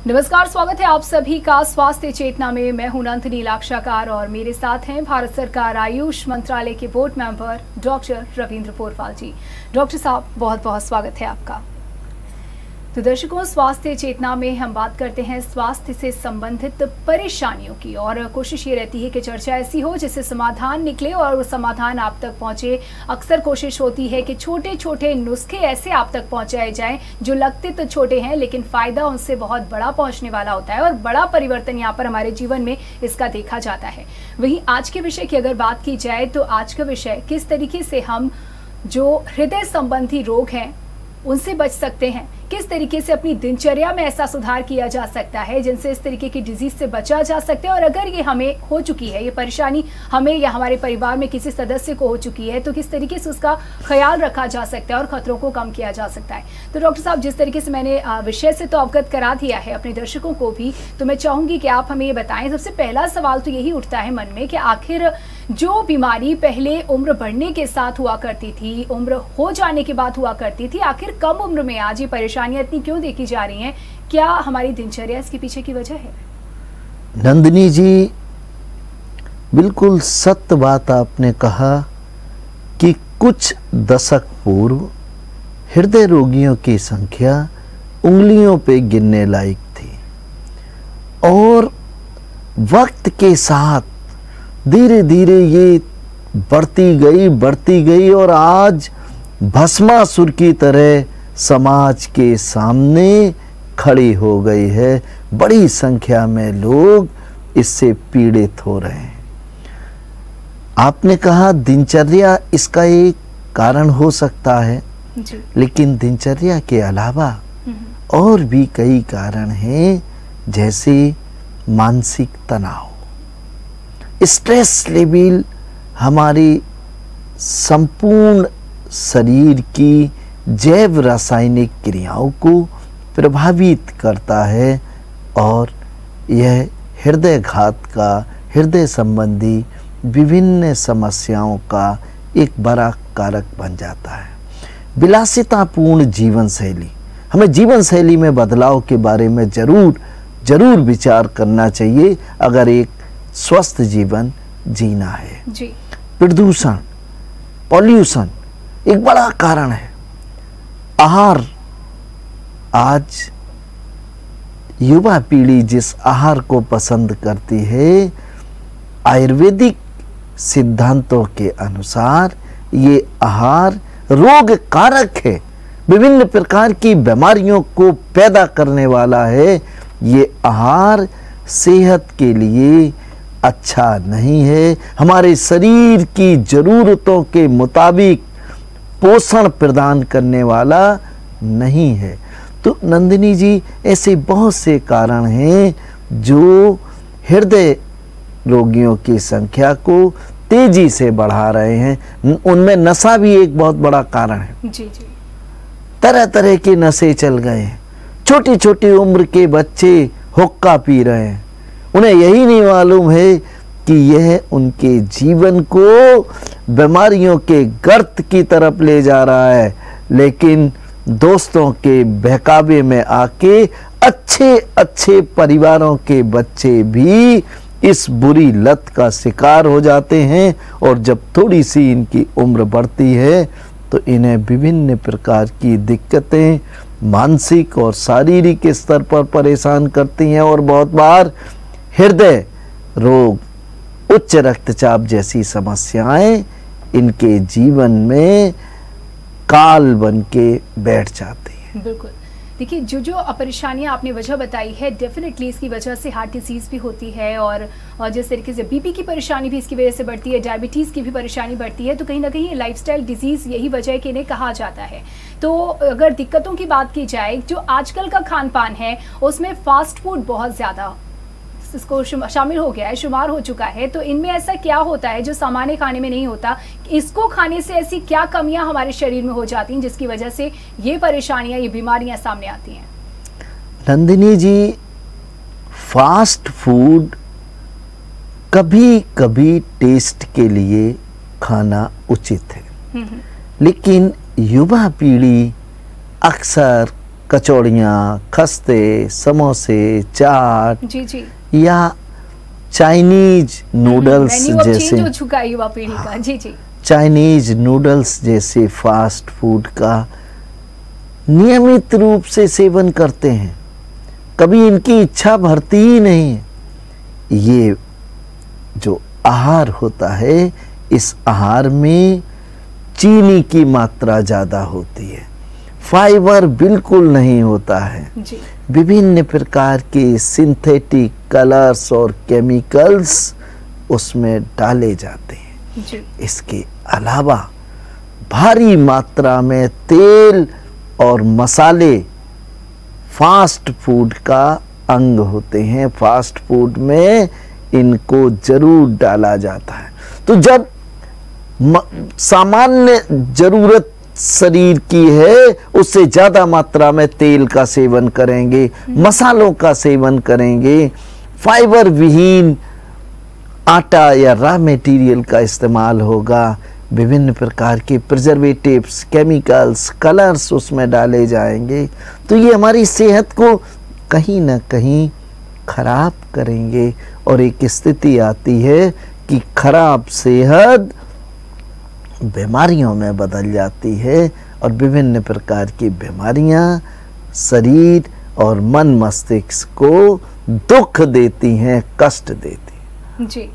नमस्कार, स्वागत है आप सभी का स्वास्थ्य चेतना में। मैं हूं नंदिनी लाक्षाकार और मेरे साथ हैं भारत सरकार आयुष मंत्रालय के board member doctor Ravindra Porwal ji. Doctor साहब, बहुत बहुत स्वागत है आपका। तो दर्शकों, स्वास्थ्य चेतना में हम बात करते हैं स्वास्थ्य से संबंधित परेशानियों की, और कोशिश ये रहती है कि चर्चा ऐसी हो जिससे समाधान निकले और वो समाधान आप तक पहुंचे। अक्सर कोशिश होती है कि छोटे छोटे नुस्खे ऐसे आप तक पहुंचाए जाएं जो लगते तो छोटे हैं लेकिन फायदा उनसे बहुत बड़ा पहुंचने वाला होता है और बड़ा परिवर्तन यहाँ पर हमारे जीवन में इसका देखा जाता है। वहीं आज के विषय की अगर बात की जाए तो आज का विषय किस तरीके से हम जो हृदय संबंधी रोग हैं उनसे बच सकते हैं, किस तरीके से अपनी दिनचर्या में ऐसा सुधार किया जा सकता है जिनसे इस तरीके की डिजीज से बचा जा सकता है, और अगर ये हमें हो चुकी है, ये परेशानी हमें या हमारे परिवार में किसी सदस्य को हो चुकी है, तो किस तरीके से उसका ख्याल रखा जा सकता है और खतरों को कम किया जा सकता है। तो डॉक्टर साहब, जिस तरीके से मैंने विषय से तो अवगत करा दिया है अपने दर्शकों को भी, तो मैं चाहूंगी कि आप हमें ये बताएं। सबसे पहला सवाल तो यही उठता है मन में कि आखिर जो बीमारी पहले उम्र बढ़ने के साथ हुआ करती थी, उम्र हो जाने के बाद हुआ करती थी, आखिर कम उम्र में आज ये परेशानियां इतनी क्यों देखी जा रही हैं? क्या हमारी दिनचर्या इसके पीछे की वजह है? नंदिनी जी, बिल्कुल सत्य बात आपने कहा कि कुछ दशक पूर्व हृदय रोगियों की संख्या उंगलियों पे गिनने लायक थी, और वक्त के साथ धीरे धीरे ये बढ़ती गई और आज भस्मासुर की तरह समाज के सामने खड़ी हो गई है। बड़ी संख्या में लोग इससे पीड़ित हो रहे हैं। आपने कहा दिनचर्या इसका एक कारण हो सकता है जी। लेकिन दिनचर्या के अलावा और भी कई कारण हैं, जैसे मानसिक तनाव, स्ट्रेस लेवल हमारे संपूर्ण शरीर की जैव रासायनिक क्रियाओं को प्रभावित करता है, और यह हृदय घात का, हृदय संबंधी विभिन्न समस्याओं का एक बड़ा कारक बन जाता है। विलासितापूर्ण जीवन शैली, हमें जीवन शैली में बदलाव के बारे में जरूर विचार करना चाहिए अगर एक स्वस्थ जीवन जीना है जी। प्रदूषण, पॉल्यूशन एक बड़ा कारण है। आहार, आज युवा पीढ़ी जिस आहार को पसंद करती है, आयुर्वेदिक सिद्धांतों के अनुसार ये आहार रोग कारक है, विभिन्न प्रकार की बीमारियों को पैदा करने वाला है। ये आहार सेहत के लिए अच्छा नहीं है, हमारे शरीर की जरूरतों के मुताबिक पोषण प्रदान करने वाला नहीं है। तो नंदिनी जी, ऐसे बहुत से कारण हैं जो हृदय रोगियों की संख्या को तेजी से बढ़ा रहे हैं। उनमें नशा भी एक बहुत बड़ा कारण है जी। तरह तरह के नशे चल गए हैं। छोटी छोटी उम्र के बच्चे हुक्का पी रहे हैं, उन्हें यही नहीं मालूम है कि यह उनके जीवन को बीमारियों के गर्त की तरफ ले जा रहा है। लेकिन दोस्तों के बहकावे में आके अच्छे परिवारों के बच्चे भी इस बुरी लत का शिकार हो जाते हैं, और जब थोड़ी सी इनकी उम्र बढ़ती है तो इन्हें विभिन्न प्रकार की दिक्कतें मानसिक और शारीरिक स्तर पर परेशान करती हैं, और बहुत बार हृदय रोग, उच्च रक्तचाप जैसी समस्याएं इनके जीवन में काल बन के बैठ जाती हैं। बिल्कुल। देखिए, जो परेशानियां आपने वजह बताई है, डेफिनेटली इसकी वजह से हार्ट डिजीज भी होती है, और जिस तरीके से बीपी की परेशानी भी इसकी वजह से बढ़ती है, डायबिटीज़ की भी परेशानी बढ़ती है। तो कहीं ना कहीं लाइफस्टाइल डिजीज़ यही वजह है कि इन्हें कहा जाता है। तो अगर दिक्कतों की बात की जाए, जो आजकल का खान पान है उसमें फास्ट फूड बहुत ज़्यादा इसको शामिल हो गया है, शुमार हो चुका है। तो इनमें ऐसा क्या होता है जो सामान्य खाने में नहीं होता? इसको खाने से ऐसी क्या कमियां हमारे शरीर में हो जाती हैं जिसकी वजह से ये परेशानियां, ये बीमारियां सामने आती हैं? नंदिनी जी, फास्ट फूड कभी कभी टेस्ट के लिए खाना उचित है, लेकिन युवा पीढ़ी अक्सर कचौड़ियाँ, खस्ते, समोसे, चाट जी जी, या चाइनीज नूडल्स मेन्यू अब जैसे, चेंज हो चुका है युवा पीढ़ी का। जी जी, चाइनीज नूडल्स जैसे फास्ट फूड का नियमित रूप से सेवन करते हैं, कभी इनकी इच्छा भरती ही नहीं है। ये जो आहार होता है, इस आहार में चीनी की मात्रा ज़्यादा होती है, फाइबर बिल्कुल नहीं होता है, जी विभिन्न प्रकार के सिंथेटिक कलर्स और केमिकल्स उसमें डाले जाते हैं। जी, इसके अलावा भारी मात्रा में तेल और मसाले फास्ट फूड का अंग होते हैं। फास्ट फूड में इनको जरूर डाला जाता है। तो जब सामान्य जरूरत शरीर की है, उससे ज्यादा मात्रा में तेल का सेवन करेंगे, मसालों का सेवन करेंगे, फाइबर विहीन आटा या रॉ मटेरियल का इस्तेमाल होगा, विभिन्न प्रकार के प्रिजर्वेटिव्स, केमिकल्स, कलर्स उसमें डाले जाएंगे, तो ये हमारी सेहत को कहीं ना कहीं खराब करेंगे। और एक स्थिति आती है कि खराब सेहत बीमारियों में बदल जाती है और विभिन्न प्रकार की बीमारियां शरीर और मन मस्तिष्क को दुख देती हैं, कष्ट देती हैं। जी,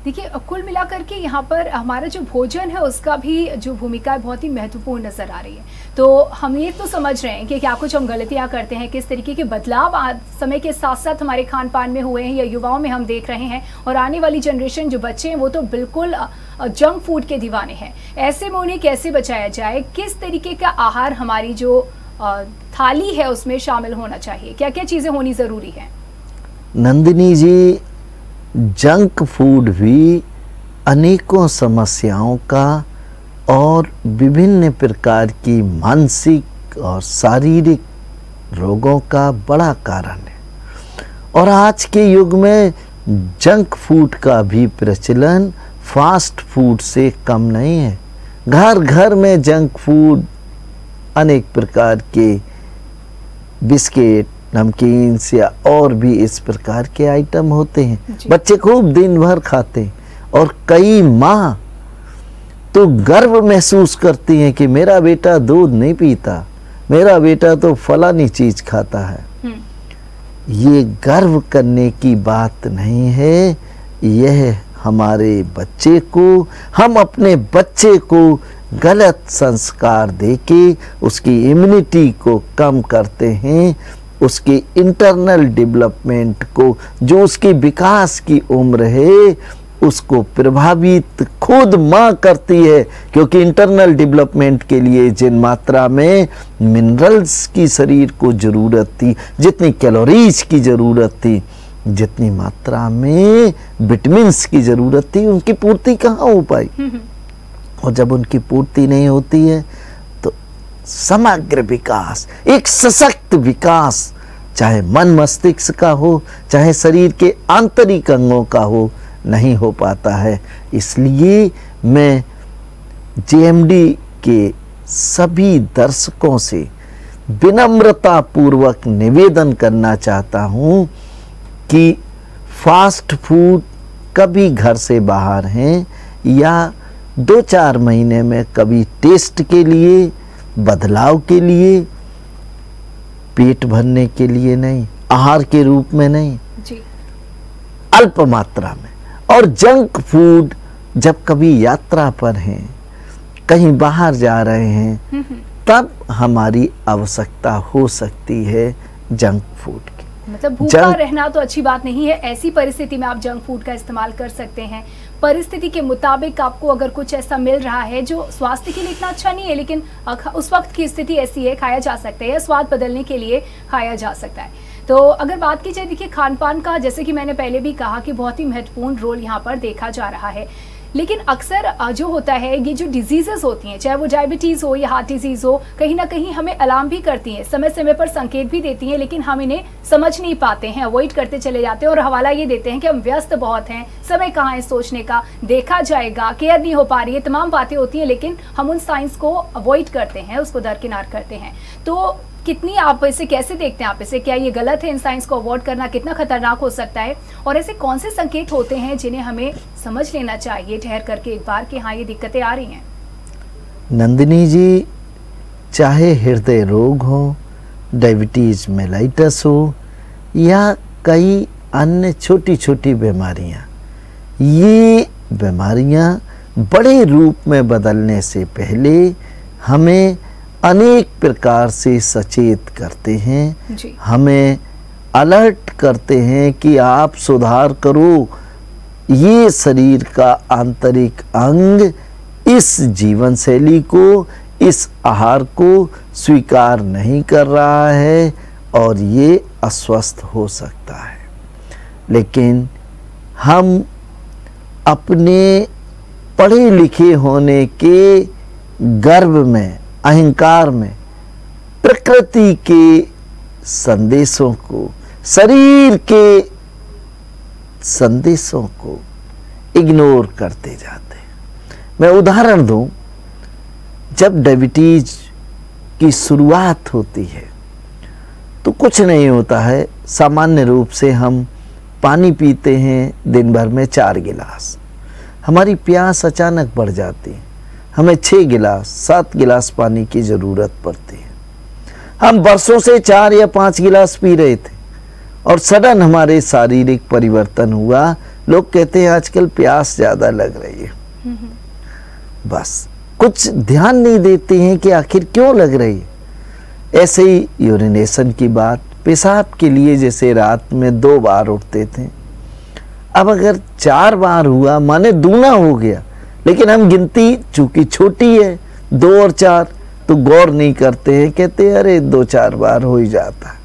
देखिए कुल मिलाकर के यहाँ पर हमारा जो भोजन है उसका भी जो भूमिका है बहुत ही महत्वपूर्ण नजर आ रही है। तो हम ये तो समझ रहे हैं कि क्या कुछ हम गलतियाँ करते हैं, किस तरीके के बदलाव आज समय के साथ साथ हमारे खान पान में हुए हैं या युवाओं में हम देख रहे हैं, और आने वाली जनरेशन जो बच्चे हैं वो तो बिल्कुल जंक फूड के दीवाने हैं। ऐसे में उन्हें कैसे बचाया जाए, किस तरीके का आहार हमारी जो थाली है उसमें शामिल होना चाहिए, क्या क्या चीज़ें होनी ज़रूरी है? नंदिनी जी, जंक फूड भी अनेकों समस्याओं का और विभिन्न प्रकार की मानसिक और शारीरिक रोगों का बड़ा कारण है। और आज के युग में जंक फूड का भी प्रचलन फास्ट फूड से कम नहीं है। घर घर में जंक फूड, अनेक प्रकार के बिस्किट, नमकीन या और भी इस प्रकार के आइटम होते हैं। बच्चे खूब दिन भर खाते हैं और कई माँ तो गर्व महसूस करती हैं कि मेरा बेटा दूध नहीं पीता, मेरा बेटा तो फलानी चीज खाता है। ये गर्व करने की बात नहीं है, यह हमारे बच्चे को, हम अपने बच्चे को गलत संस्कार देके उसकी इम्यूनिटी को कम करते हैं, उसके इंटरनल डेवलपमेंट को, जो उसकी विकास की उम्र है, उसको प्रभावित खुद माँ करती है। क्योंकि इंटरनल डेवलपमेंट के लिए जिन मात्रा में मिनरल्स की शरीर को जरूरत थी, जितनी कैलोरीज की जरूरत थी, जितनी मात्रा में विटामिन्स की जरूरत थी, उनकी पूर्ति कहाँ हो पाई। और जब उनकी पूर्ति नहीं होती है तो समग्र विकास, एक सशक्त विकास, चाहे मन मस्तिष्क का हो, चाहे शरीर के आंतरिक अंगों का हो, नहीं हो पाता है। इसलिए मैं जेएमडी के सभी दर्शकों से विनम्रता पूर्वक निवेदन करना चाहता हूं कि फास्ट फूड कभी घर से बाहर हैं या 2-4 महीने में कभी टेस्ट के लिए, बदलाव के लिए, पेट भरने के लिए नहीं, आहार के रूप में नहीं जी, अल्प मात्रा में। और जंक फूड जब कभी यात्रा पर हैं, कहीं बाहर जा रहे हैं, तब हमारी आवश्यकता हो सकती है जंक फूड की। मतलब भूखा रहना तो अच्छी बात नहीं है, ऐसी परिस्थिति में आप जंक फूड का इस्तेमाल कर सकते हैं। परिस्थिति के मुताबिक आपको अगर कुछ ऐसा मिल रहा है जो स्वास्थ्य के लिए इतना अच्छा नहीं है, लेकिन उस वक्त की स्थिति ऐसी है, खाया जा सकता है, स्वाद बदलने के लिए खाया जा सकता है। तो अगर बात की जाए, देखिए खान पान का, जैसे कि मैंने पहले भी कहा कि बहुत ही महत्वपूर्ण रोल यहाँ पर देखा जा रहा है। लेकिन अक्सर जो होता है, ये जो डिजीजेस होती हैं, चाहे वो डायबिटीज़ हो या हार्ट डिजीज़ हो, कहीं ना कहीं हमें अलार्म भी करती हैं, समय समय पर संकेत भी देती हैं, लेकिन हम इन्हें समझ नहीं पाते हैं, अवॉइड करते चले जाते हैं और हवाला ये देते हैं कि हम व्यस्त बहुत हैं, समय कहाँ है सोचने का, देखा जाएगा, केयर नहीं हो पा रही है, तमाम बातें होती हैं, लेकिन हम उन साइंस को अवॉइड करते हैं, उसको दरकिनार करते हैं। तो कितनी आप इसे कैसे देखते हैं? आप इसे, क्या ये गलत है इन साइंस को अवॉइड करना? कितना खतरनाक हो सकता है? और ऐसे कौन से संकेत होते हैं जिन्हें हमें समझ लेना चाहिए ठहर करके एक बार कि हाँ ये दिक्कतें आ रही हैं? नंदिनी जी, चाहे हृदय रोग हो, डायबिटीज मेलाइटस हो या कई अन्य छोटी छोटी बीमारियां, ये बीमारियां बड़े रूप में बदलने से पहले हमें अनेक प्रकार से सचेत करते हैं जी। हमें अलर्ट करते हैं कि आप सुधार करो, ये शरीर का आंतरिक अंग इस जीवन शैली को, इस आहार को स्वीकार नहीं कर रहा है और ये अस्वस्थ हो सकता है। लेकिन हम अपने पढ़े लिखे होने के गर्व में, अहंकार में प्रकृति के संदेशों को, शरीर के संदेशों को इग्नोर करते जाते हैं। मैं उदाहरण दूं, जब डायबिटीज की शुरुआत होती है तो कुछ नहीं होता है। सामान्य रूप से हम पानी पीते हैं दिन भर में 4 गिलास, हमारी प्यास अचानक बढ़ जाती है, हमें 6 गिलास 7 गिलास पानी की ज़रूरत पड़ती है। हम बरसों से 4 या 5 गिलास पी रहे थे और सडन हमारे शारीरिक परिवर्तन हुआ। लोग कहते हैं आजकल प्यास ज़्यादा लग रही है। बस कुछ ध्यान नहीं देते हैं कि आखिर क्यों लग रही है। ऐसे ही यूरिनेशन की बात, पेशाब के लिए जैसे रात में 2 बार उठते थे, अब अगर 4 बार हुआ माने दूना हो गया, लेकिन हम गिनती चूंकि छोटी है 2 और 4 तो गौर नहीं करते हैं, कहते हैं अरे 2-4 बार हो ही जाता है।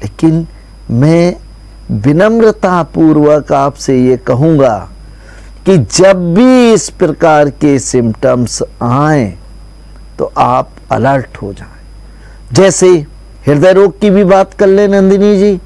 लेकिन मैं विनम्रता पूर्वक आपसे ये कहूँगा कि जब भी इस प्रकार के सिम्टम्स आए तो आप अलर्ट हो जाएं। जैसे हृदय रोग की भी बात कर ले नंदिनी जी,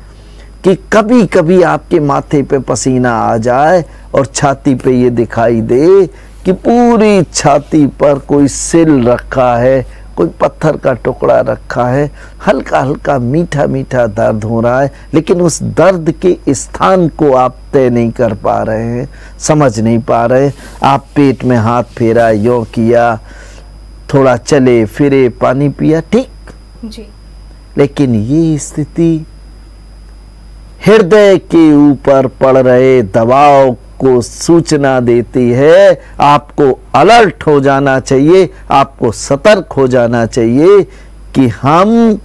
कि कभी कभी आपके माथे पे पसीना आ जाए और छाती पे ये दिखाई दे कि पूरी छाती पर कोई सिल रखा है, कोई पत्थर का टुकड़ा रखा है, हल्का हल्का मीठा मीठा दर्द हो रहा है, लेकिन उस दर्द के स्थान को आप तय नहीं कर पा रहे हैं, समझ नहीं पा रहे। आप पेट में हाथ फेरा, यों किया, थोड़ा चले फिरे, पानी पिया, ठीक जी। लेकिन ये स्थिति हृदय के ऊपर पड़ रहे दबाव को सूचना देती है। आपको अलर्ट हो जाना चाहिए, आपको सतर्क हो जाना चाहिए कि हम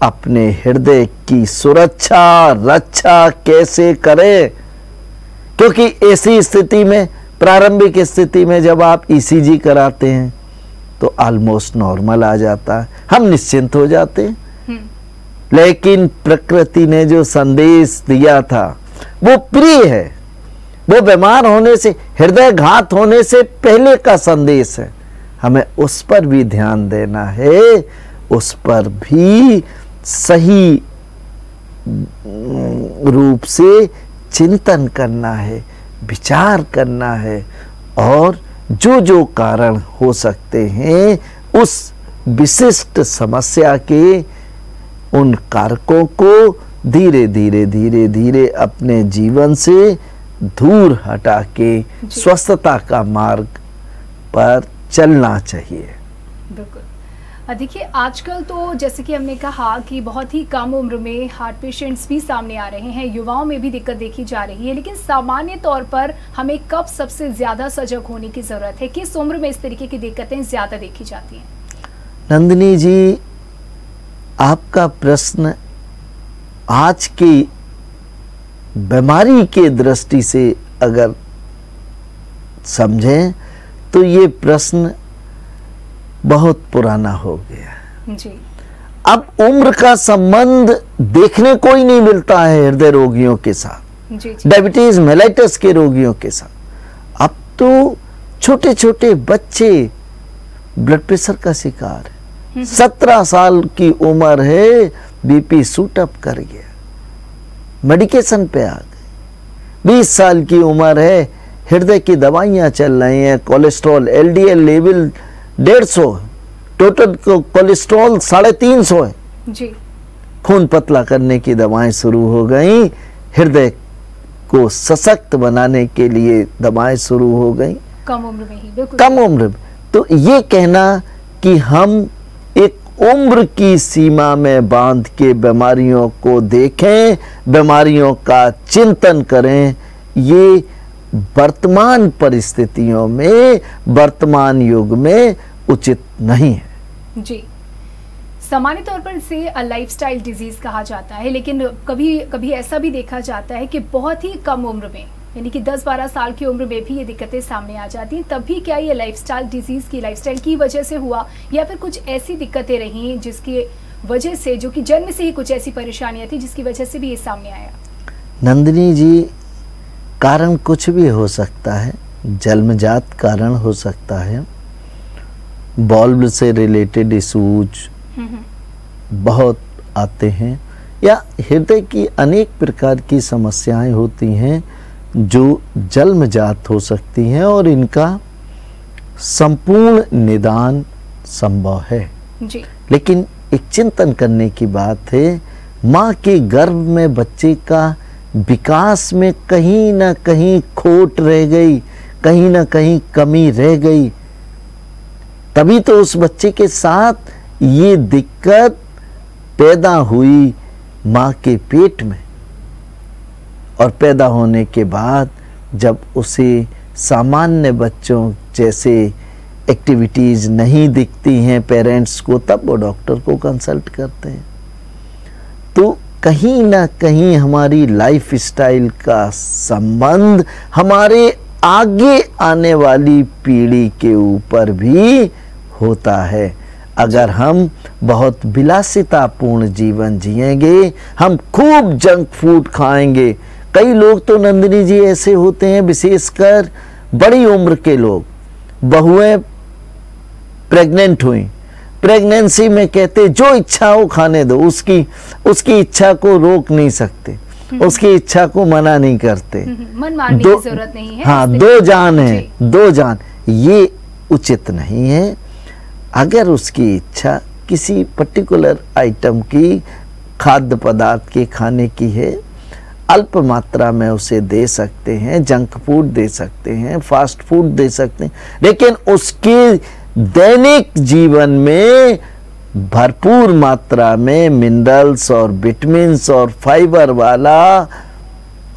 अपने हृदय की सुरक्षा, रक्षा कैसे करें। क्योंकि ऐसी स्थिति में, प्रारंभिक स्थिति में जब आप ईसीजी कराते हैं तो ऑलमोस्ट नॉर्मल आ जाता है, हम निश्चिंत हो जाते हैं। लेकिन प्रकृति ने जो संदेश दिया था वो प्रिय है, वो बीमार होने से, हृदय घात होने से पहले का संदेश है। हमें उस पर भी ध्यान देना है, उस पर भी सही रूप से चिंतन करना है, विचार करना है और जो जो कारण हो सकते हैं उस विशिष्ट समस्या के उन कारकों को धीरे धीरे धीरे धीरे अपने जीवन से दूर हटा के स्वस्थता का मार्ग पर चलना चाहिए। बिल्कुल। देखिए आजकल तो जैसे कि हमने कहा कि बहुत ही कम उम्र में हार्ट पेशेंट्स भी सामने आ रहे हैं, युवाओं में भी दिक्कत देखी जा रही है, लेकिन सामान्य तौर पर हमें कब सबसे ज़्यादा सजग होने की ज़रूरत है? किस उम्र में इस तरीके की दिक्कतें ज़्यादा देखी जाती हैं? नंदिनी जी, आपका प्रश्न आज की बीमारी के दृष्टि से अगर समझें तो ये प्रश्न बहुत पुराना हो गया जी। अब उम्र का संबंध देखने को ही नहीं मिलता है हृदय रोगियों के साथ, डायबिटीज मेलाइटस के रोगियों के साथ। अब तो छोटे छोटे बच्चे ब्लड प्रेशर का शिकार है, 17 साल की उम्र है, बीपी शूट अप कर गया, मेडिकेशन पे आ गए। 20 साल की उम्र है, हृदय की दवाइयां चल रही हैं, cholesterol LDL level 150, total cholesterol 350 है, जी। खून पतला करने की दवाएं शुरू हो गई, हृदय को सशक्त बनाने के लिए दवाएं शुरू हो गई, कम उम्र में ही। बिल्कुल कम उम्र में। तो ये कहना कि हम एक उम्र की सीमा में बांध के बीमारियों को देखें, बीमारियों का चिंतन करें, ये वर्तमान परिस्थितियों में, वर्तमान युग में उचित नहीं है। जी। सामान्य तौर पर इसे लाइफस्टाइल डिजीज कहा जाता है, लेकिन कभी कभी ऐसा भी देखा जाता है कि बहुत ही कम उम्र में, यानी कि 10-12 साल की उम्र में भी ये दिक्कतें सामने आ जाती हैं। तभी क्या ये लाइफस्टाइल की वजह से हुआ, या फिर कुछ ऐसी दिक्कतें रहीं जिसकी वजह से, जो कि जन्म से ही कुछ ऐसी परेशानियां थी जिसकी वजह से भी ये सामने आया? नंदिनी जी, कारण कुछ भी हो सकता है, जन्मजात कारण हो सकता है, बॉल्व से रिलेटेड इशूज बहुत आते हैं, या हृदय की अनेक प्रकार की समस्याएं होती हैं जो जन्मजात हो सकती हैं, और इनका संपूर्ण निदान संभव है। जी। लेकिन एक चिंतन करने की बात है, माँ के गर्भ में बच्चे का विकास में कहीं ना कहीं खोट रह गई, कहीं ना कहीं कमी रह गई, तभी तो उस बच्चे के साथ ये दिक्कत पैदा हुई माँ के पेट में। और पैदा होने के बाद जब उसे सामान्य बच्चों जैसे एक्टिविटीज़ नहीं दिखती हैं पेरेंट्स को, तब वो डॉक्टर को कंसल्ट करते हैं। तो कहीं ना कहीं हमारी लाइफ स्टाइल का संबंध हमारे आगे आने वाली पीढ़ी के ऊपर भी होता है। अगर हम बहुत विलासितापूर्ण जीवन जिएंगे, हम खूब जंक फूड खाएंगे, कई लोग तो नंदिनी जी ऐसे होते हैं, विशेषकर बड़ी उम्र के लोग, बहुएं प्रेग्नेंट हुई, प्रेगनेंसी में कहते जो इच्छा हो खाने दो, उसकी इच्छा को रोक नहीं सकते, उसकी इच्छा को मना नहीं करते, मन मारने की जरूरत नहीं है। हाँ, दो जान है, दो जान, ये उचित नहीं है। अगर उसकी इच्छा किसी पर्टिकुलर आइटम की, खाद्य पदार्थ के खाने की है, अल्प मात्रा में उसे दे सकते हैं, जंक फूड दे सकते हैं, फास्ट फूड दे सकते हैं, लेकिन उसके दैनिक जीवन में भरपूर मात्रा में मिनरल्स और विटामिन्स और फाइबर वाला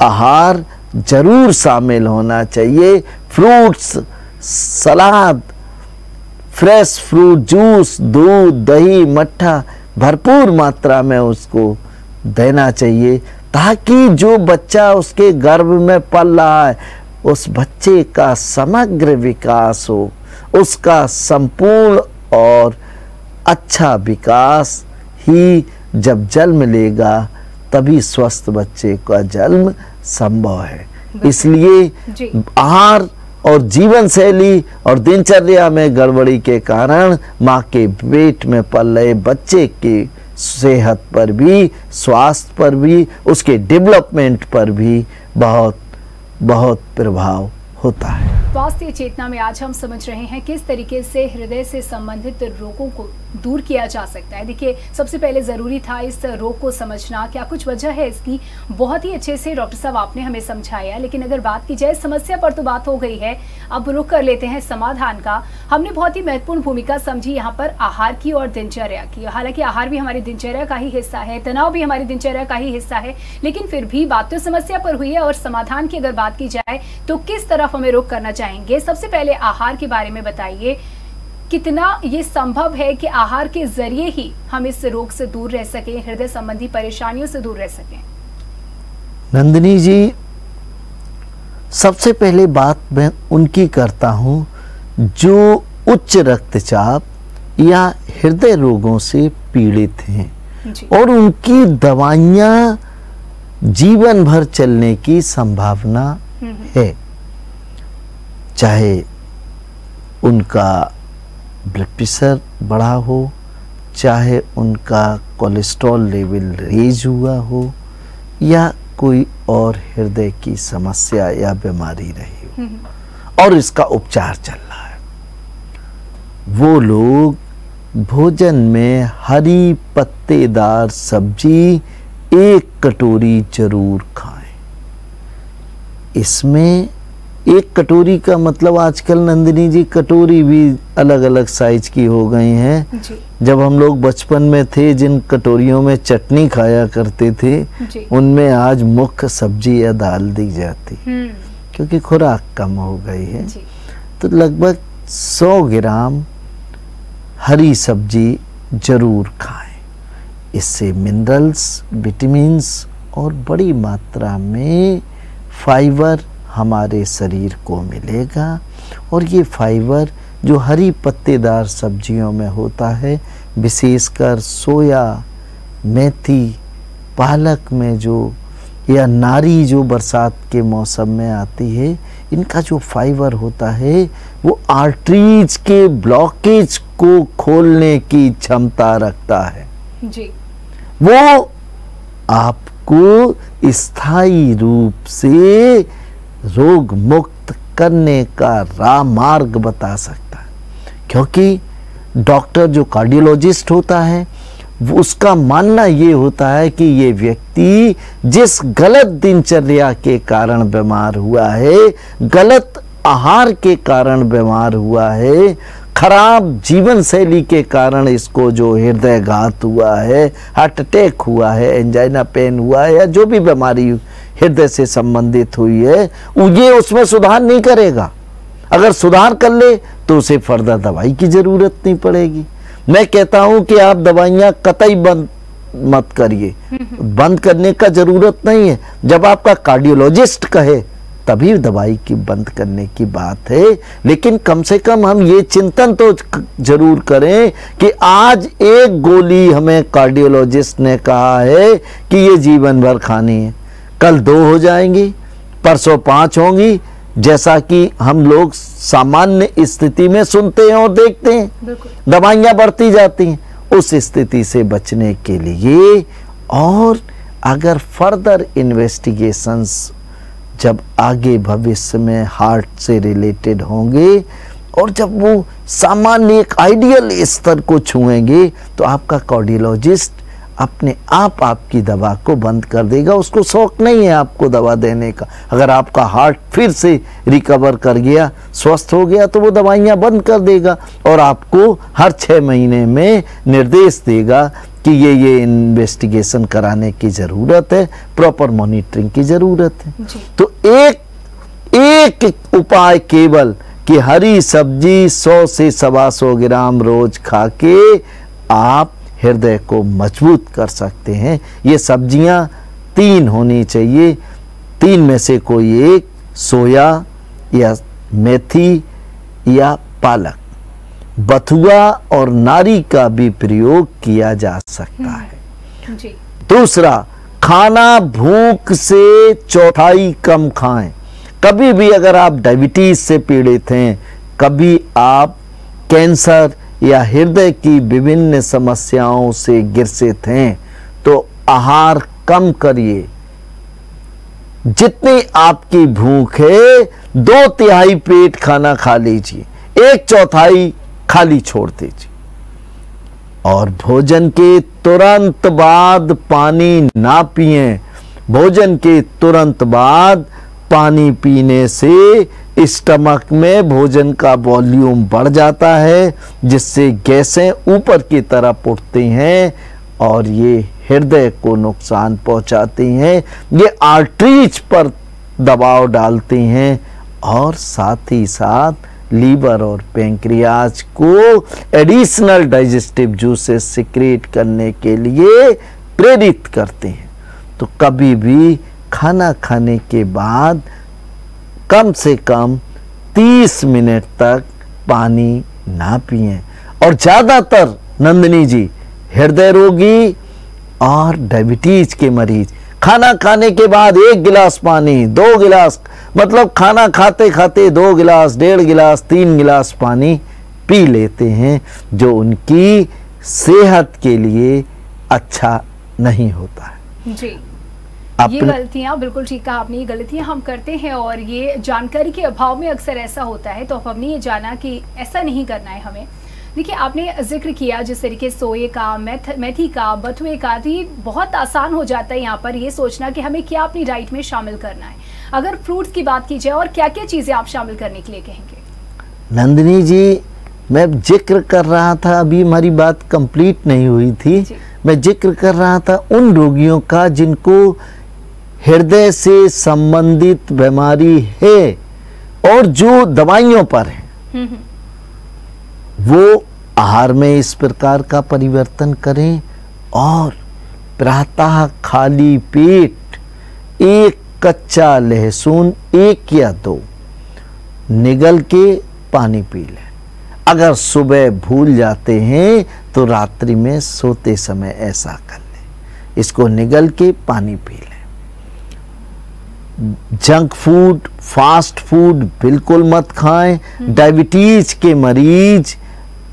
आहार जरूर शामिल होना चाहिए। फ्रूट्स, सलाद, फ्रेश फ्रूट जूस, दूध, दही, मट्ठा भरपूर मात्रा में उसको देना चाहिए, ताकि जो बच्चा उसके गर्भ में पल रहा है उस बच्चे का समग्र विकास हो, उसका संपूर्ण और अच्छा विकास ही जब जन्म लेगा तभी स्वस्थ बच्चे का जन्म संभव है। इसलिए आहार और जीवन शैली और दिनचर्या में गड़बड़ी के कारण माँ के पेट में पल रहे बच्चे की सेहत पर भी, स्वास्थ्य पर भी, उसके डेवलपमेंट पर भी बहुत बहुत प्रभाव होता है। स्वास्थ्य चेतना में आज हम समझ रहे हैं किस तरीके से हृदय से संबंधित रोगों को दूर किया जा सकता है। देखिए, सबसे पहले जरूरी था इस रोग को समझना, क्या कुछ वजह है इसकी, बहुत ही अच्छे से डॉक्टर साहब आपने हमें समझाया। लेकिन अगर बात की जाए समस्या पर तो बात हो गई है, अब रुख कर लेते हैं समाधान का। हमने बहुत ही महत्वपूर्ण भूमिका समझी यहाँ पर आहार की और दिनचर्या की। हालांकि आहार भी हमारी दिनचर्या का ही हिस्सा है, तनाव भी हमारी दिनचर्या का ही हिस्सा है, लेकिन फिर भी बात तो समस्या पर हुई है। और समाधान की अगर बात की जाए तो किस तरफ हमें रुख करना चाहेंगे? सबसे पहले आहार के बारे में बताइए, कितना ये संभव है कि आहार के जरिए ही हम इस रोग से दूर रह सकें, हृदय संबंधी परेशानियों से दूर रह सकें? नंदिनी जी, सबसे पहले बात मैं उनकी करता हूं जो उच्च रक्तचाप या हृदय रोगों से पीड़ित हैं और उनकी दवाइयां जीवन भर चलने की संभावना है। चाहे उनका ब्लड प्रेशर बढ़ा हो, चाहे उनका कोलेस्ट्रॉल लेवल रेज हुआ हो, या कोई और हृदय की समस्या या बीमारी रही हो और इसका उपचार चल रहा है, वो लोग भोजन में हरी पत्तेदार सब्जी 1 कटोरी जरूर खाएं। इसमें 1 कटोरी का मतलब आजकल नंदिनी जी कटोरी भी अलग अलग साइज की हो गई हैं। जब हम लोग बचपन में थे, जिन कटोरियों में चटनी खाया करते थे, उनमें आज मुख्य सब्जी या दाल दी जाती, क्योंकि खुराक कम हो गई है। तो लगभग 100 ग्राम हरी सब्जी जरूर खाएं। इससे मिनरल्स, विटामिन्स और बड़ी मात्रा में फाइबर हमारे शरीर को मिलेगा। और ये फाइबर जो हरी पत्तेदार सब्जियों में होता है, विशेषकर सोया, मेथी, पालक में जो, या नारी जो बरसात के मौसम में आती है, इनका जो फाइबर होता है वो आर्टरीज के ब्लॉकेज को खोलने की क्षमता रखता है जी। वो आपको स्थायी रूप से रोग मुक्त करने का मार्ग बता सकता है, क्योंकि डॉक्टर जो कार्डियोलॉजिस्ट होता है उसका मानना ये होता है कि ये व्यक्ति जिस गलत दिनचर्या के कारण बीमार हुआ है, गलत आहार के कारण बीमार हुआ है, खराब जीवन शैली के कारण इसको जो हृदयघात हुआ है, हार्ट अटैक हुआ है, एंजाइना पेन हुआ है, या जो भी बीमारी हृदय से संबंधित हुई है, ये उसमें सुधार नहीं करेगा। अगर सुधार कर ले तो उसे फर्दर दवाई की जरूरत नहीं पड़ेगी। मैं कहता हूं कि आप दवाइयां कतई बंद मत करिए, बंद करने का जरूरत नहीं है। जब आपका कार्डियोलॉजिस्ट कहे तभी दवाई की बंद करने की बात है। लेकिन कम से कम हम ये चिंतन तो जरूर करें कि आज 1 गोली हमें कार्डियोलॉजिस्ट ने कहा है कि ये जीवन भर खानी है, कल 2 हो जाएंगी, परसों 5 होंगी, जैसा कि हम लोग सामान्य स्थिति में सुनते हैं और देखते हैं। दवाइयां बढ़ती जाती हैं। उस स्थिति से बचने के लिए, और अगर फर्दर इन्वेस्टिगेशंस जब आगे भविष्य में हार्ट से रिलेटेड होंगे और जब वो सामान्य एक आइडियल स्तर को छुएंगे, तो आपका कार्डियोलॉजिस्ट अपने आप आपकी दवा को बंद कर देगा। उसको शौक नहीं है आपको दवा देने का। अगर आपका हार्ट फिर से रिकवर कर गया, स्वस्थ हो गया, तो वो दवाइयाँ बंद कर देगा और आपको हर 6 महीने में निर्देश देगा कि ये इन्वेस्टिगेशन कराने की ज़रूरत है, प्रॉपर मॉनिटरिंग की ज़रूरत है। तो एक उपाय केवल कि हरी सब्जी 100 से 125 ग्राम रोज खा के आप हृदय को मजबूत कर सकते हैं। ये सब्जियां 3 होनी चाहिए, 3 में से कोई एक, सोया या मेथी या पालक। बथुआ और नारी का भी प्रयोग किया जा सकता है जी। दूसरा, खाना भूख से 1/4 कम खाएं। कभी भी अगर आप डायबिटीज से पीड़ित हैं, कभी आप कैंसर या हृदय की विभिन्न समस्याओं से ग्रसित हैं, तो आहार कम करिए। जितनी आपकी भूख है 2/3 पेट खाना खा लीजिए, 1/4 खाली छोड़ दीजिए। और भोजन के तुरंत बाद पानी ना पिएं। भोजन के तुरंत बाद पानी पीने से स्टमक में भोजन का वॉल्यूम बढ़ जाता है, जिससे गैसें ऊपर की तरफ उठती हैं और ये हृदय को नुकसान पहुंचाती हैं, ये आर्टरीज पर दबाव डालती हैं और साथ ही साथ लीवर और पैंक्रियाज को एडिशनल डाइजेस्टिव जूसेस सिक्रेट करने के लिए प्रेरित करते हैं। तो कभी भी खाना खाने के बाद कम से कम 30 मिनट तक पानी ना पिएं। और ज़्यादातर नंदिनी जी हृदय रोगी और डायबिटीज के मरीज खाना खाने के बाद 1 गिलास पानी, 2 गिलास, मतलब खाना खाते खाते 2 गिलास, 1.5 गिलास, 3 गिलास पानी पी लेते हैं, जो उनकी सेहत के लिए अच्छा नहीं होता है जी। ये गलतियां, बिल्कुल ठीक कहा आपने, ये गलतियां हम करते हैं और ये जानकारी के अभाव में अक्सर ऐसा होता है। तो हमने ये जाना कि ऐसा नहीं करना है हमें। देखिए, आपने जिक्र किया जिस तरीके सोए का, मेथी का, बथुए का, तो ये बहुत आसान हो जाता है यहाँ पर ये सोचना कि हमें क्या अपनी डाइट में शामिल करना है। अगर फ्रूट्स की बात की जाए, और क्या क्या चीज़ें आप शामिल करने के लिए कहेंगे? नंदिनी जी, मैं जिक्र कर रहा था, अभी हमारी बात कंप्लीट नहीं हुई थी। मैं जिक्र कर रहा था उन रोगियों का जिनको हृदय से संबंधित बीमारी है और जो दवाइयों पर है, वो आहार में इस प्रकार का परिवर्तन करें और प्रातः खाली पेट एक कच्चा लहसुन 1 या 2 निगल के पानी पी लें। अगर सुबह भूल जाते हैं तो रात्रि में सोते समय ऐसा कर लें, इसको निगल के पानी पी लें। जंक फूड, फास्ट फूड बिल्कुल मत खाएं। डायबिटीज के मरीज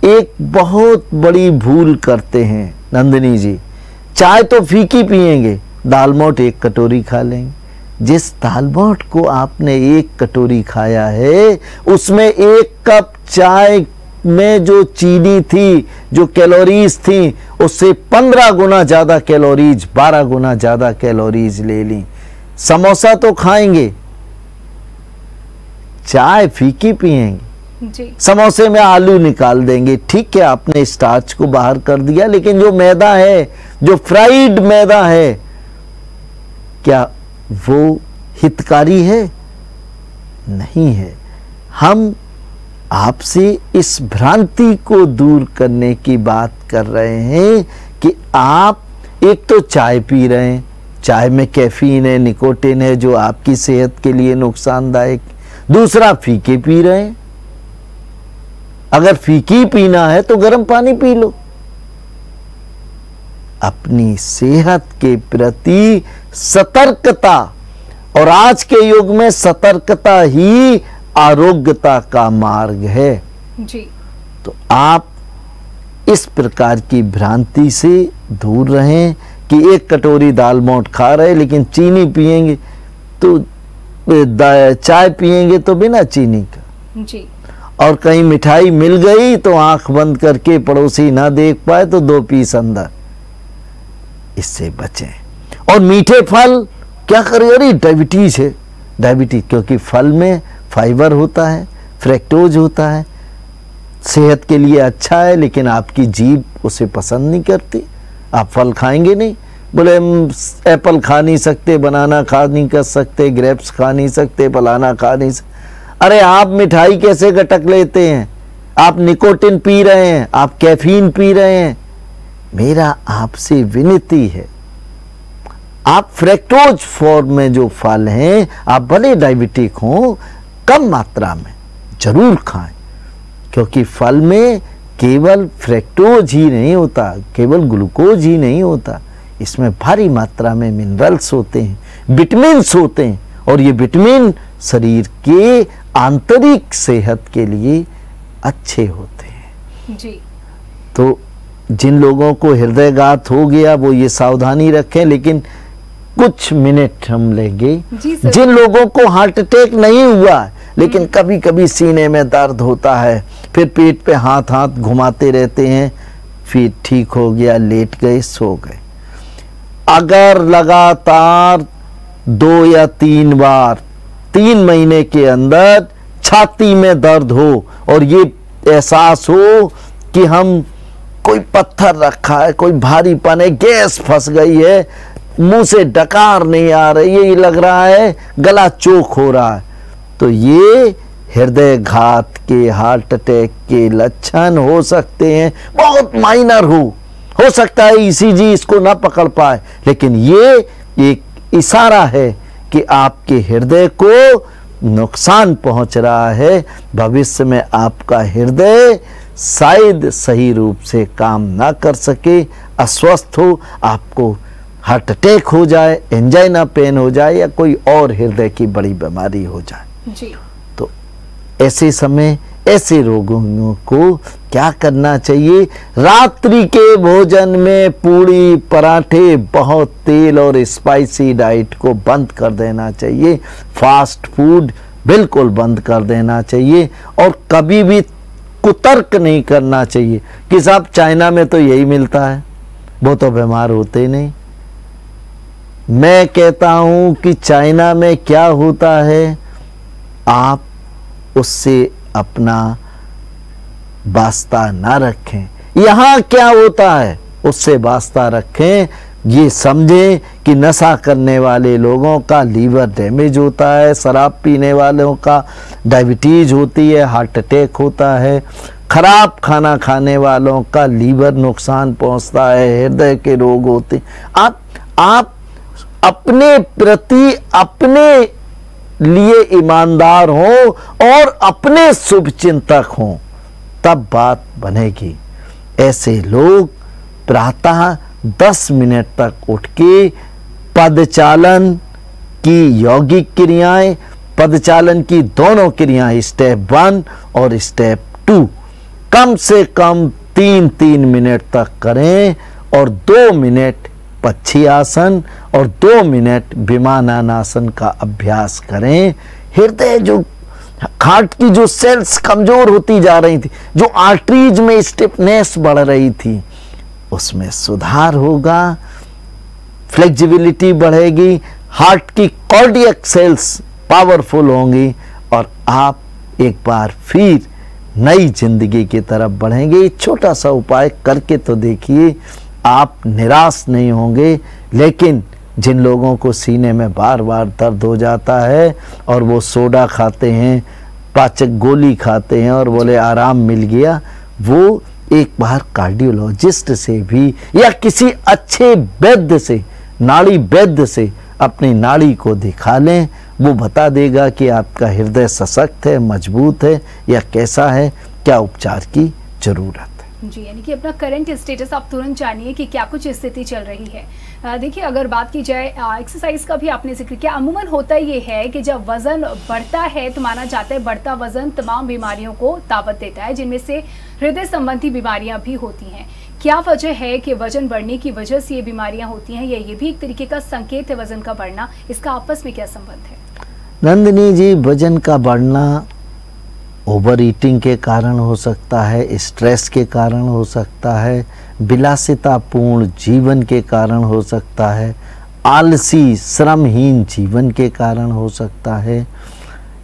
एक बहुत बड़ी भूल करते हैं नंदिनी जी, चाय तो फीकी पिएंगे, दाल मोठ 1 कटोरी खा लेंगे। जिस दाल मोठ को आपने 1 कटोरी खाया है, उसमें 1 कप चाय में जो चीनी थी, जो कैलोरीज थी, उससे 15 गुना ज्यादा कैलोरीज, 12 गुना ज्यादा कैलोरीज ले ली। समोसा तो खाएंगे, चाय फीकी पिएंगे जी। समोसे में आलू निकाल देंगे। ठीक है, आपने स्टार्च को बाहर कर दिया, लेकिन जो मैदा है, जो फ्राइड मैदा है, क्या वो हितकारी है? नहीं है। हम आपसे इस भ्रांति को दूर करने की बात कर रहे हैं कि आप एक तो चाय पी रहे हैं, चाय में कैफीन है, निकोटिन है, जो आपकी सेहत के लिए नुकसानदायक। दूसरा, फीके पी रहे हैं। अगर फीकी पीना है तो गर्म पानी पी लो। अपनी सेहत के प्रति सतर्कता, और आज के युग में सतर्कता ही आरोग्यता का मार्ग है जी। तो आप इस प्रकार की भ्रांति से दूर रहें कि 1 कटोरी दाल मोठ खा रहे लेकिन चीनी पिएंगे, तो चाय पिएंगे तो बिना चीनी का जी। और कहीं मिठाई मिल गई तो आंख बंद करके पड़ोसी ना देख पाए तो 2 पीस अंदर। इससे बचें। और मीठे फल क्या करें? अरे डायबिटीज है, डायबिटीज, क्योंकि फल में फाइबर होता है, फ्रैक्टोज होता है, सेहत के लिए अच्छा है, लेकिन आपकी जीभ उसे पसंद नहीं करती। आप फल खाएंगे नहीं, बोले हम एप्पल खा नहीं सकते, बनाना खा नहीं कर सकते, ग्रेप्स खा नहीं सकते, फलाना खा नहीं सकते। अरे आप मिठाई कैसे गटक लेते हैं? आप निकोटिन पी रहे हैं, आप कैफीन पी रहे हैं। मेरा आपसे विनती है, आप फ्रैक्टोज फॉर्म में जो फल हैं, आप भले डायबिटिक हों, कम मात्रा में जरूर खाएं, क्योंकि फल में केवल फ्रैक्टोज ही नहीं होता, केवल ग्लूकोज ही नहीं होता, इसमें भारी मात्रा में मिनरल्स होते हैं, विटामिन्स होते हैं, और ये विटामिन शरीर के आंतरिक सेहत के लिए अच्छे होते हैं जी। तो जिन लोगों को हृदयघात हो गया वो ये सावधानी रखें, लेकिन कुछ मिनट हम लेंगे। जिन लोगों को हार्ट अटैक नहीं हुआ लेकिन कभी कभी सीने में दर्द होता है, फिर पेट पे हाथ घुमाते रहते हैं, फिर ठीक हो गया, लेट गए, सो गए। अगर लगातार 2 या 3 बार 3 महीने के अंदर छाती में दर्द हो और ये एहसास हो कि हम कोई पत्थर रखा है, कोई भारीपन है, गैस फंस गई है, मुंह से डकार नहीं आ रही है, ये लग रहा है गला चोक हो रहा है, तो ये हृदयघात के, हार्ट अटैक के लक्षण हो सकते हैं। बहुत माइनर हो सकता है ईसीजी इसको ना पकड़ पाए, लेकिन ये एक इशारा है कि आपके हृदय को नुकसान पहुंच रहा है। भविष्य में आपका हृदय शायद सही रूप से काम ना कर सके, अस्वस्थ हो, आपको हार्ट अटैक हो जाए, एंजाइना पेन हो जाए, या कोई और हृदय की बड़ी बीमारी हो जाए जी। तो ऐसे समय ऐसे रोगियों को क्या करना चाहिए? रात्रि के भोजन में पूड़ी, पराठे, बहुत तेल और स्पाइसी डाइट को बंद कर देना चाहिए। फास्ट फूड बिल्कुल बंद कर देना चाहिए, और कभी भी कुतर्क नहीं करना चाहिए कि साहब चाइना में तो यही मिलता है, वो तो बीमार होते ही नहीं। मैं कहता हूं कि चाइना में क्या होता है, आप उससे अपना वास्ता ना रखें। यहां क्या होता है उससे वास्ता रखें। ये समझें कि नशा करने वाले लोगों का लीवर डैमेज होता है, शराब पीने वालों का डायबिटीज होती है, हार्ट अटैक होता है, खराब खाना खाने वालों का लीवर नुकसान पहुंचता है, हृदय के रोग होते। आप अपने प्रति अपने लिए ईमानदार हो और अपने शुभ चिंतक हो, तब बात बनेगी। ऐसे लोग प्रातः 10 मिनट तक उठ के पदचालन की यौगिक क्रियाएं, पदचालन की दोनों क्रियाएं स्टेप 1 और स्टेप 2 कम से कम 3-3 मिनट तक करें और 2 मिनट पक्षी आसन और 2 मिनट विमानासन का अभ्यास करें। हृदय जो हार्ट की जो सेल्स कमजोर होती जा रही थी, जो आर्टरीज में स्टिफनेस बढ़ रही थी, उसमें सुधार होगा, फ्लेक्सिबिलिटी बढ़ेगी, हार्ट की कार्डियक सेल्स पावरफुल होंगी और आप एक बार फिर नई जिंदगी की तरफ बढ़ेंगे। छोटा सा उपाय करके तो देखिए, आप निराश नहीं होंगे। लेकिन जिन लोगों को सीने में बार बार दर्द हो जाता है और वो सोडा खाते हैं, पाचक गोली खाते हैं और बोले आराम मिल गया, वो एक बार कार्डियोलॉजिस्ट से भी या किसी अच्छे वैद्य से, नाड़ी वैद्य से अपनी नाड़ी को दिखा लें। वो बता देगा कि आपका हृदय सशक्त है, मजबूत है या कैसा है, क्या उपचार की जरूरत है। जी, यानी कि अपना करंट स्टेटस आप तुरंत जानिए कि क्या कुछ स्थिति चल रही है। देखिए, अगर बात की जाए एक्सरसाइज का भी आपने जिक्र किया, अमूमन होता ये है कि जब वजन बढ़ता है तो माना जाता है बढ़ता वजन तमाम बीमारियों को दावत देता है, जिनमें से हृदय संबंधी बीमारियां भी होती हैं। क्या वजह है कि वजन बढ़ने की वजह से ये बीमारियां होती हैं, या ये भी एक तरीके का संकेत है वजन का बढ़ना? इसका आपस में क्या संबंध है? नंदिनी जी, वजन का बढ़ना ओवर ईटिंग के कारण हो सकता है, स्ट्रेस के कारण हो सकता है, विलासितापूर्ण जीवन के कारण हो सकता है, आलसी श्रमहीन जीवन के कारण हो सकता है,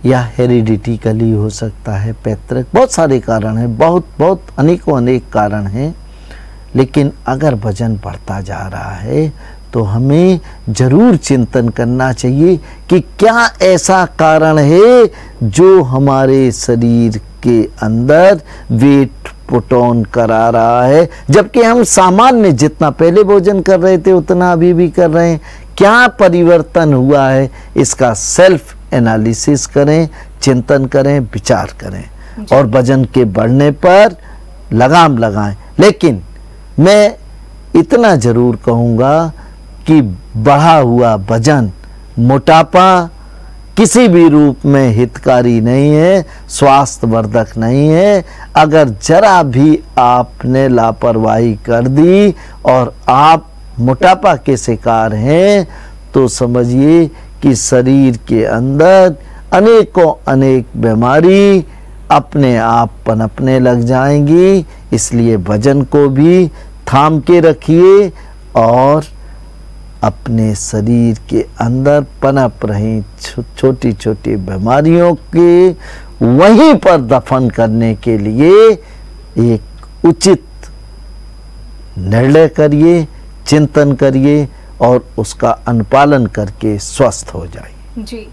या हेरिडिटिकली हो सकता है, पैतृक, बहुत सारे कारण हैं, बहुत अनेकों अनेक कारण हैं। लेकिन अगर वजन बढ़ता जा रहा है तो हमें जरूर चिंतन करना चाहिए कि क्या ऐसा कारण है जो हमारे शरीर के अंदर वेट पुट ऑन करा रहा है, जबकि हम सामान्य जितना पहले भोजन कर रहे थे उतना अभी भी कर रहे हैं। क्या परिवर्तन हुआ है, इसका सेल्फ एनालिसिस करें, चिंतन करें, विचार करें और वजन के बढ़ने पर लगाम लगाएं। लेकिन मैं इतना जरूर कहूँगा कि बढ़ा हुआ वजन, मोटापा किसी भी रूप में हितकारी नहीं है, स्वास्थ्यवर्धक नहीं है। अगर जरा भी आपने लापरवाही कर दी और आप मोटापा के शिकार हैं तो समझिए कि शरीर के अंदर अनेकों अनेक बीमारी अपने आप पनपने लग जाएंगी। इसलिए वजन को भी थाम के रखिए और अपने शरीर के अंदर पनप रही छोटी छोटी बीमारियों के वहीं पर दफन करने के लिए एक उचित निर्णय करिए, चिंतन करिए और उसका अनुपालन करके स्वस्थ हो जाइए। जी,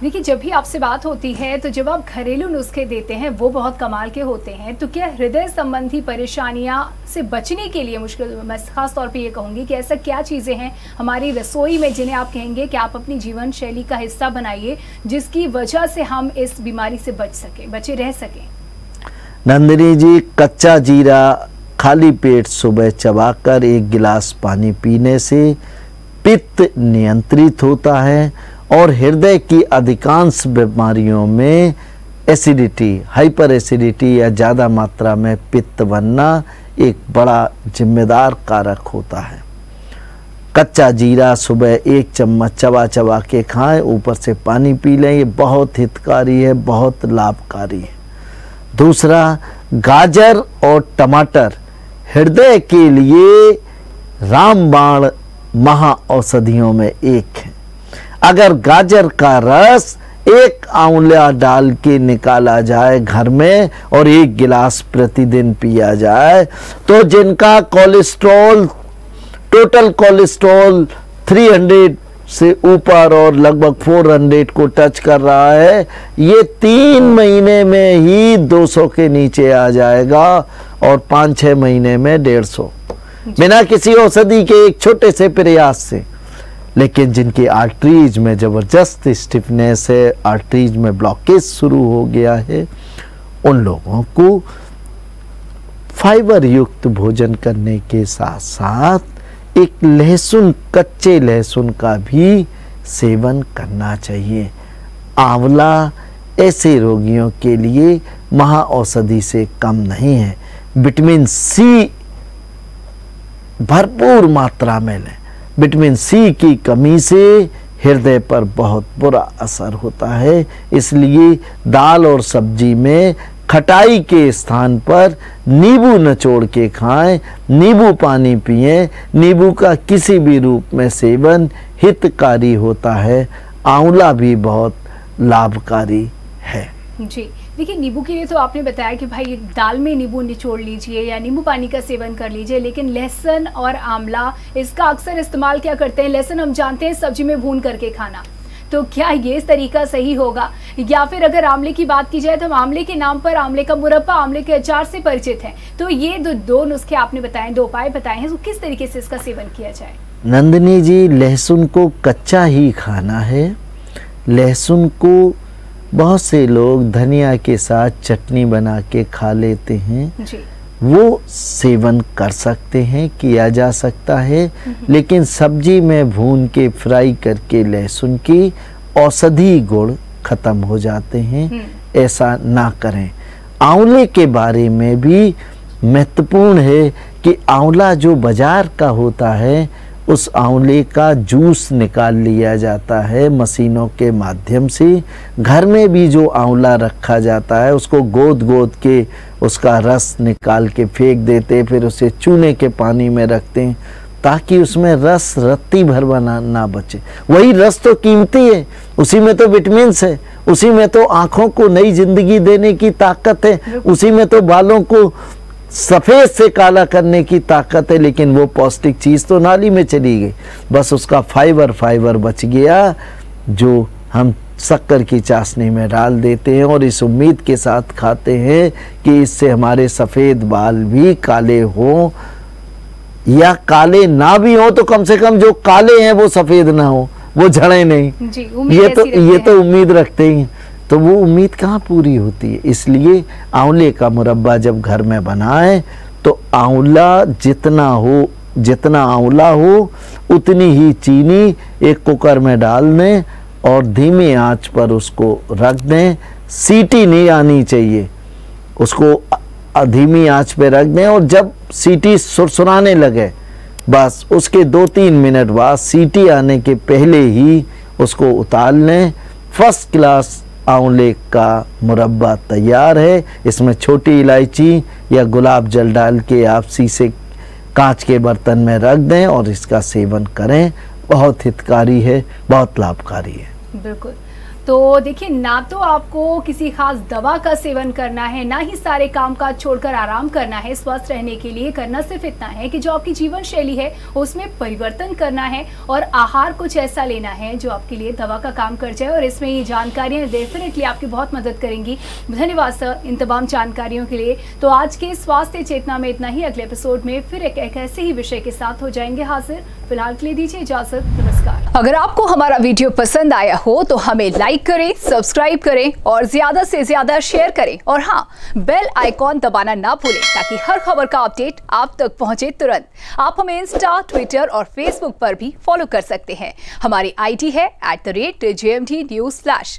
देखिए, जब भी आपसे बात होती है तो जब आप घरेलू नुस्खे देते हैं वो बहुत कमाल के होते हैं। तो क्या हृदय संबंधी परेशानियां से बचने के लिए मुश्किल, मैं खास तौर पे ये कहूँगी कि ऐसा क्या चीज़ें हैं हमारी रसोई में जिन्हें आप कहेंगे कि आप अपनी जीवन शैली का हिस्सा बनाइए, जिसकी वजह से हम इस बीमारी से बचे रह सकें? नंदिनी जी, कच्चा जीरा खाली पेट सुबह चबाकर 1 गिलास पानी पीने से पित्त नियंत्रित होता है और हृदय की अधिकांश बीमारियों में एसिडिटी, हाइपर एसिडिटी या ज़्यादा मात्रा में पित्त बनना एक बड़ा जिम्मेदार कारक होता है। कच्चा जीरा सुबह 1 चम्मच चबा चबा के खाएं, ऊपर से पानी पी लें, ये बहुत हितकारी है, बहुत लाभकारी है। दूसरा, गाजर और टमाटर हृदय के लिए रामबाण महाऔषधियों में एक है। अगर गाजर का रस एक आंवला डाल के निकाला जाए घर में और 1 गिलास प्रतिदिन पिया जाए तो जिनका कोलेस्ट्रॉल, टोटल कोलेस्ट्रॉल 300 से ऊपर और लगभग 400 को टच कर रहा है, ये 3 महीने में ही 200 के नीचे आ जाएगा और 5-6 महीने में 150, बिना किसी औषधि के एक छोटे से प्रयास से। लेकिन जिनकी आर्टरीज में जबरदस्त स्टिफनेस है, आर्टरीज में ब्लॉकेज शुरू हो गया है, उन लोगों को फाइबर युक्त भोजन करने के साथ साथ एक लहसुन, कच्चे लहसुन का भी सेवन करना चाहिए। आंवला ऐसे रोगियों के लिए महाऔषधि से कम नहीं है। विटामिन सी भरपूर मात्रा में लें। विटामिन सी की कमी से हृदय पर बहुत बुरा असर होता है, इसलिए दाल और सब्जी में खटाई के स्थान पर नींबू निचोड़ के खाएं, नींबू पानी पिएं। नींबू का किसी भी रूप में सेवन हितकारी होता है। आंवला भी बहुत लाभकारी है। जी देखिए, नींबू के लिए तो आपने बताया कि भाई दाल में नींबू निचोड़ लीजिए या नींबू पानी का सेवन कर लीजिए, लेकिन लहसुन और आंवला इसका अक्सर इस्तेमाल क्या करते हैं, लहसुन हम जानते हैं सब्जी में भून करके खाना, तो क्या ये तरीका सही होगा? या फिर अगर आंवले की बात की जाए तो हम आंवले के नाम पर आंवले का मुरब्बा, आंवले के अचार से परिचित हैं, तो ये दो नुस्खे आपने बताए, 2 उपाय बताए हैं, तो किस तरीके से इसका सेवन किया जाए? नंदिनी जी, लहसुन को कच्चा ही खाना है। लहसुन को बहुत से लोग धनिया के साथ चटनी बना के खा लेते हैं जी। वो सेवन कर सकते हैं, किया जा सकता है, लेकिन सब्जी में भून के फ्राई करके लहसुन की औषधि गुण खत्म हो जाते हैं, ऐसा ना करें। आंवले के बारे में भी महत्वपूर्ण है कि आंवला जो बाजार का होता है उस आंवले का जूस निकाल लिया जाता है मशीनों के माध्यम से। घर में भी जो आंवला रखा जाता है उसको गोद के उसका रस निकाल के फेंक देते, फिर उसे चूने के पानी में रखते हैं ताकि उसमें रस रत्ती भर बना ना बचे। वही रस तो कीमती है, उसी में तो विटामिन है, उसी में तो आँखों को नई जिंदगी देने की ताकत है, उसी में तो बालों को सफ़ेद से काला करने की ताकत है, लेकिन वो पौष्टिक चीज़ तो नाली में चली गई। बस उसका फाइबर बच गया जो हम शक्कर की चाशनी में डाल देते हैं और इस उम्मीद के साथ खाते हैं कि इससे हमारे सफ़ेद बाल भी काले हों, या काले ना भी हो तो कम से कम जो काले हैं वो सफ़ेद ना हो, वो झड़े नहीं जी, ये तो उम्मीद रखते हैं। तो वो उम्मीद कहाँ पूरी होती है। इसलिए आंवले का मुरब्बा जब घर में बनाएं तो आंवला जितना आंवला हो उतनी ही चीनी एक कुकर में डाल दें और धीमी आंच पर उसको रख दें। सीटी नहीं आनी चाहिए, उसको धीमी आंच पे रख दें और जब सीटी सुरसुराने लगे बस उसके 2-3 मिनट बाद सीटी आने के पहले ही उसको उतार लें। फर्स्ट क्लास आंवले का मुरब्बा तैयार है। इसमें छोटी इलायची या गुलाब जल डाल के आप शीशे कांच के बर्तन में रख दें और इसका सेवन करें। बहुत हितकारी है, बहुत लाभकारी है। बिल्कुल। तो देखिए, ना तो आपको किसी खास दवा का सेवन करना है, ना ही सारे काम काज छोड़कर आराम करना है। स्वस्थ रहने के लिए करना सिर्फ इतना है कि जो आपकी जीवन शैली है उसमें परिवर्तन करना है और आहार कुछ ऐसा लेना है जो आपके लिए दवा का काम कर जाए। और इसमें ये जानकारियां डेफिनेटली आपकी बहुत मदद करेंगी। धन्यवाद सर इन तमाम जानकारियों के लिए। तो आज के स्वास्थ्य चेतना में इतना ही। अगले एपिसोड में फिर एक ऐसे ही विषय के साथ हो जाएंगे हाजिर। फिलहाल के लिए दीजिए इजाजत। नमस्कार। अगर आपको हमारा वीडियो पसंद आया हो तो हमें लाइक करें, सब्सक्राइब करें और ज्यादा से ज्यादा शेयर करें। और हाँ, बेल आइकॉन दबाना ना भूलें ताकि हर खबर का अपडेट आप तक पहुंचे तुरंत। आप हमें इंस्टा, ट्विटर और फेसबुक पर भी फॉलो कर सकते हैं। हमारी आईडी है @JMT News Flash।